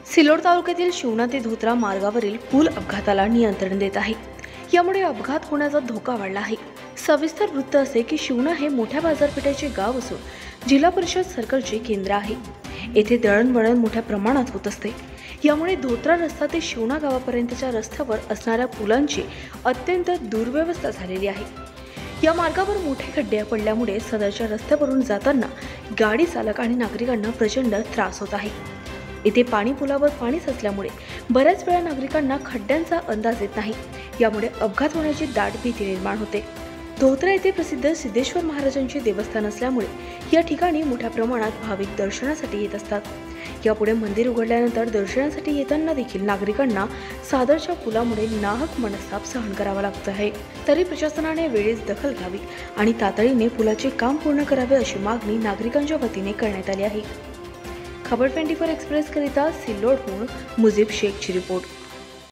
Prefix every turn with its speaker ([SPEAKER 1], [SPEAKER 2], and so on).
[SPEAKER 1] सिल्लोड तालुक्यातील शिवना ते धोत्रा मार्गावरील पूल अपघाताला नियंत्रण देत आहे। यामुळे अपघात होण्याचा धोका वाढला आहे। सविस्तर वृत्त असे की शिवना हे मोठ्या बाजारपेठेचे गाव असून जिल्हा परिषद सर्कलचे केंद्र आहे। येथे दळणवळण मोठ्या प्रमाणात होत असते। यामुळे धोत्रा रस्ता ते शिवना गावापर्यंतच्या रस्त्यावर असणाऱ्या पुलांची अत्यंत दुर्व्यवस्था झालेली आहे। या मार्गावर मोठे खड्डे पडल्यामुळे सदरच्या रस्त्यावरून जाताना गाडी चालक आणि नागरिकांना प्रचंड त्रास होत आहे। इथे पुलावर पाणी साचल्यामुळे बऱ्याच वेळा नागरिकांना खड्ड्यांचा अंदाज येत नाही। यामुळे अपघात होण्याची दाट भीती निर्माण होते। धोत्रा येथे प्रसिद्ध सिद्धेश्वर महाराजांचे देवस्थान असल्यामुळे या ठिकाणी मोठ्या प्रमाणात भाविक दर्शनासाठी येत असतात। यापुढे मंदिर उघडल्यानंतर दर्शनासाठी येताना देखील नागरिकांना सादरच्या पुलामुळे नाहक मनस्ताप सहन करावा लागत आहे। तरी प्रशासनाने वेळेस दखल घ्यावी आणि तातडीने पुलाचे काम पूर्ण करावे अशी मागणी नागरिकांच्या वतीने करण्यात आली आहे। खबर 24 एक्सप्रेस करिता सिल्लोडहून मुजीब शेखची रिपोर्ट।